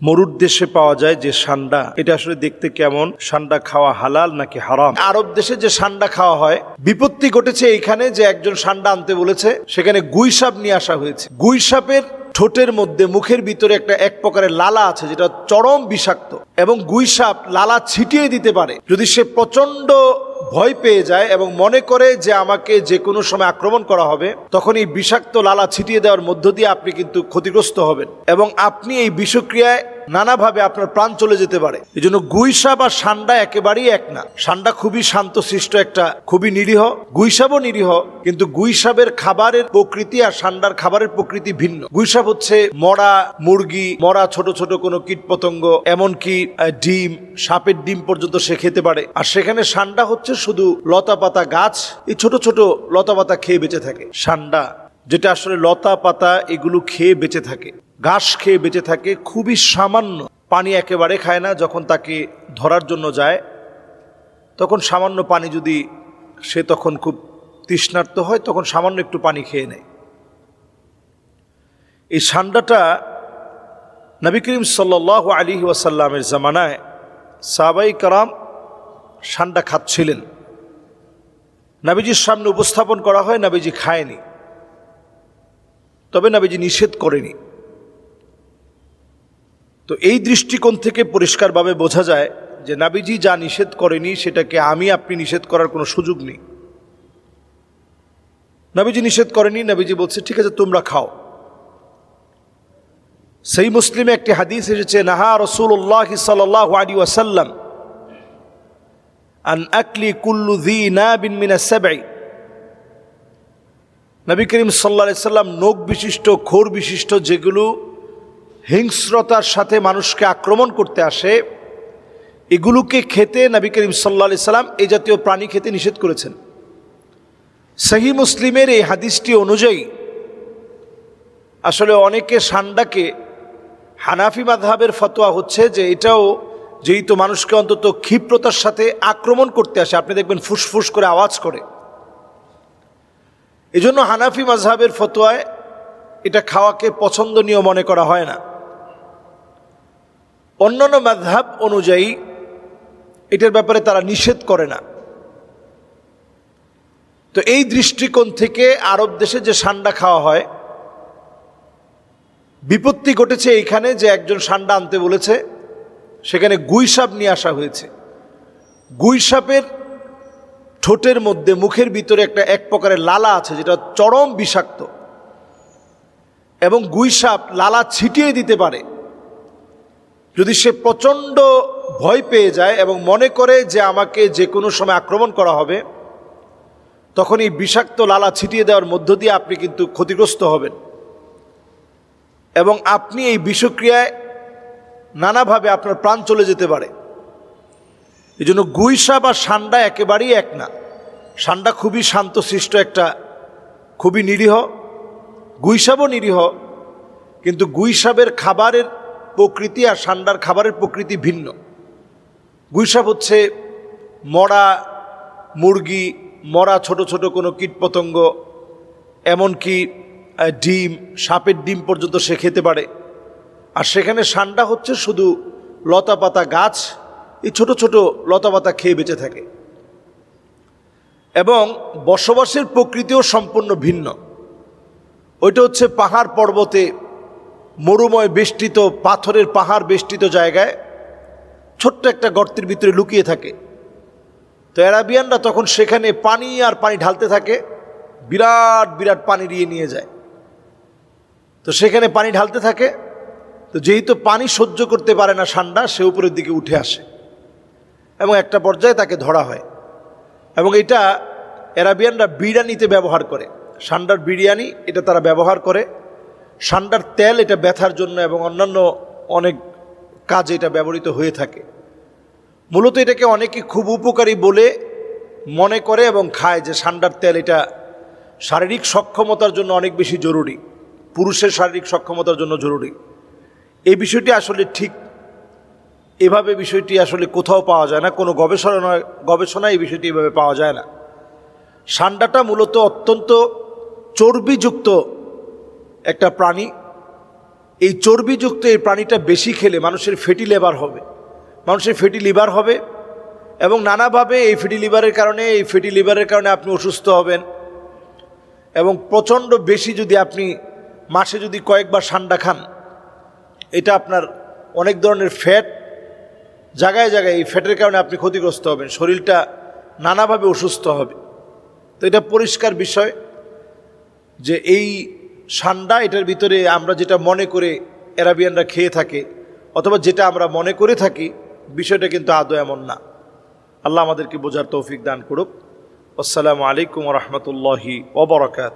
মরুর দেশে পাওয়া যায় যে সান্ডা, এটা আসলে দেখতে কেমন? সান্ডা খাওয়া হালাল নাকি হারাম? আরব দেশে যে সান্ডা খাওয়া হয়, বিপত্তি ঘটেছে এইখানে যে একজন সান্ডা আনতে বলেছে, সেখানে গুই সাপ নিয়ে আসা হয়েছে। গুই সাপের ঠোঁটের মধ্যে, মুখের ভিতরে এক প্রকারের লালা আছে যেটা চরম বিষাক্ত, এবং গুই সাপ লালা ছিটিয়ে দিতে পারে। যদি সে প্রচন্ড ভয় পেয়ে যায় এবং মনে করে যে আমাকে যে কোনো সময় আক্রমণ করা হবে, তখন এই বিষাক্ত লালা ছিটিয়ে দেওয়ার মধ্য দিয়ে আপনি কিন্তু ক্ষতিগ্রস্ত হবেন এবং আপনি এই বিষক্রিয়ায় নানাভাবে আপনার প্রাণ চলে যেতে পারে। এই জন্য গুই সাপ আর সান্ডা একেবারেই এক না। সান্ডা খুবই শান্তশিষ্ট, খুবই নিরীহ, গুই সাপও নিরীহ, কিন্তু গুই সাপের খাবারের প্রকৃতি আর সান্ডার খাবারের প্রকৃতি ভিন্ন। গুই সাপ হচ্ছে মরা মুরগি, মরা ছোট ছোট কোনো কীটপতঙ্গ, এমনকি ডিম, সাপের ডিম পর্যন্ত সে খেতে পারে। আর সেখানে সান্ডা হচ্ছে শুধু লতা পাতা গাছ, এই ছোট ছোট লতা পাতা খেয়ে বেঁচে থাকে। সান্ডা যেটা আসলে লতা পাতা এগুলো খেয়ে বেঁচে থাকে, ঘাস খেয়ে বেঁচে থাকে, খুবই সামান্য, পানি একেবারে খায় না। যখন তাকে ধরার জন্য যায় তখন সামান্য পানি, যদি সে তখন খুব তৃষ্ণার্ত হয় তখন সামান্য একটু পানি খেয়ে নেয়। এই সান্ডাটা নবী করিম সাল্লাল্লাহু আলাইহি ওয়াসাল্লামের জামানায় সাহাবায়ে কেরাম সান্ডা খাচ্ছিলেন। নবীজির সামনে উপস্থাপন করা হয়, নবীজি খায়নি, তবে নবীজি নিষেধ করেনি। তো এই দৃষ্টিকোণ থেকে পরিষ্কারভাবে বোঝা যায় যে নবীজি যা নিষেধ করেনি সেটাকে আপনি নিষেধ করার কোনো সুযোগ নেই। নবীজি নিষেধ করেনি, নবীজি বলছে ঠিক আছে তোমরা খাও। সহিহ মুসলিমে একটি হাদিস এসেছে, নাহা রাসূলুল্লাহ সাল্লাল্লাহু আলাইহি ওয়াসাল্লাম আন আকলি কুল্লু যী নাবিন মিনাস সাবঈ। নবী করিম সাল্লাল্লাহু আলাইহি সাল্লাম নখ বিশিষ্ট, খোর বিশিষ্ট, যেগুলো হিংস্রতার সাথে মানুষকে আক্রমণ করতে আসে, এগুলোকে খেতে নবী করিম সাল্লাল্লাহু আলাইহি সাল্লাম এই জাতীয় প্রাণী খেতে নিষেধ করেছেন। সহিহ মুসলিমের এই হাদিসটি অনুযায়ী আসলে অনেকে সান্ডাকে, হানাফি মাযহাবের ফতোয়া হচ্ছে যে এটাও যেহেতু মানুষকে অন্তত ক্ষিপ্রতার সাথে আক্রমণ করতে আসে, আপনি দেখবেন ফুসফুস করে আওয়াজ করে, এজন্য হানাফি মাযহাবের ফতোয়ায় এটা খাওয়াকে পছন্দনীয় মনে করা হয় না। অন্যান্য মাযহাব অনুযায়ী এটার ব্যাপারে তারা নিষেধ করে না। তো এই দৃষ্টিকোণ থেকে আরব দেশে যে সান্ডা খাওয়া হয়, বিপত্তি ঘটেছে এইখানে যে একজন সান্ডা আনতে বলেছে, সেখানে গুই সাপ নিয়ে আসা হয়েছে। গুই সাপের ঠোঁটের মধ্যে, মুখের ভিতরে এক প্রকারের লালা আছে যেটা চরম বিষাক্ত, এবং গুই সাপ লালা ছিটিয়ে দিতে পারে। যদি সে প্রচন্ড ভয় পেয়ে যায় এবং মনে করে যে আমাকে যে কোনো সময় আক্রমণ করা হবে, তখন এই বিষাক্ত লালা ছিটিয়ে দেওয়ার মধ্য দিয়ে আপনি কিন্তু ক্ষতিগ্রস্ত হবেন এবং আপনি এই বিষক্রিয়ায় নানাভাবে আপনার প্রাণ চলে যেতে পারে। এই জন্য গুই সাপ আর সান্ডা একেবারেই এক না। সান্ডা খুবই শান্তশিষ্ট, খুবই নিরীহ, গুই সাপও নিরীহ, কিন্তু গুই সাপের খাবারের প্রকৃতি আর সান্ডার খাবারের প্রকৃতি ভিন্ন। গুই সাপ হচ্ছে মরা মুরগি, মরা ছোট ছোট কোনো কীটপতঙ্গ, এমনকি ডিম, সাপের ডিম পর্যন্ত সে খেতে পারে। আর সেখানে সান্ডা হচ্ছে শুধু লতা পাতা গাছ, এই ছোট ছোট লতা পাতা খেয়ে বেঁচে থাকে, এবং বসবাসের প্রকৃতিও সম্পূর্ণ ভিন্ন। ওইটা হচ্ছে পাহাড় পর্বতে, মরুময় বেষ্টিত, পাথরের পাহাড় বেষ্টিত জায়গায় ছোট্ট একটা গর্তের ভিতরে লুকিয়ে থাকে। তো অ্যারাবিয়ানরা তখন সেখানে পানি আর পানি ঢালতে থাকে, বিরাট বিরাট পানি নিয়ে যায়। তো সেখানে পানি ঢালতে থাকে, তো যেহেতু পানি সহ্য করতে পারে না সান্ডা, সে উপরের দিকে উঠে আসে এবং একটা পর্যায়ে তাকে ধরা হয়। এবং এটা অ্যারাবিয়ানরা বিরিয়ানিতে ব্যবহার করে, সান্ডার বিরিয়ানি এটা তারা ব্যবহার করে। সান্ডার তেল এটা ব্যথার জন্য এবং অন্যান্য অনেক কাজে এটা ব্যবহৃত হয়ে থাকে। মূলত এটাকে অনেকে খুব উপকারী বলে মনে করে এবং খায়, যে সান্ডার তেল এটা শারীরিক সক্ষমতার জন্য অনেক বেশি জরুরি, পুরুষের শারীরিক সক্ষমতার জন্য জরুরি। এই বিষয়টি আসলে ঠিক এভাবে বিষয়টি আসলে কোথাও পাওয়া যায় না, কোনো গবেষণায় এই বিষয়টি এভাবে পাওয়া যায় না। সান্ডাটা মূলত অত্যন্ত চর্বিযুক্ত একটা প্রাণী, এই চর্বিযুক্ত এই প্রাণীটা বেশি খেলে মানুষের ফ্যাটি লিভার হবে, মানুষের ফ্যাটি লিভার হবে এবং নানাভাবে এই ফ্যাটি লিভারের কারণে আপনি অসুস্থ হবেন। এবং প্রচণ্ড বেশি যদি আপনি মাসে যদি কয়েকবার সান্ডা খান, এটা আপনার অনেক ধরনের ফ্যাট জায়গায় জায়গায়, এই ফ্যাটের কারণে আপনি ক্ষতিগ্রস্ত হবেন, শরীরটা নানাভাবে অসুস্থ হবে। তো এটা পরিষ্কার বিষয় যে এই সান্ডা, এটার ভিতরে আমরা যেটা মনে করে আরাবিয়ানরা খেয়ে থাকে অথবা যেটা আমরা মনে করে থাকি, বিষয়টা কিন্তু আদৌ এমন না। আল্লাহ আমাদেরকে বোঝার তৌফিক দান করুক। আসসালামু আলাইকুম ওয়া রাহমাতুল্লাহি ওয়া বারাকাতুহু।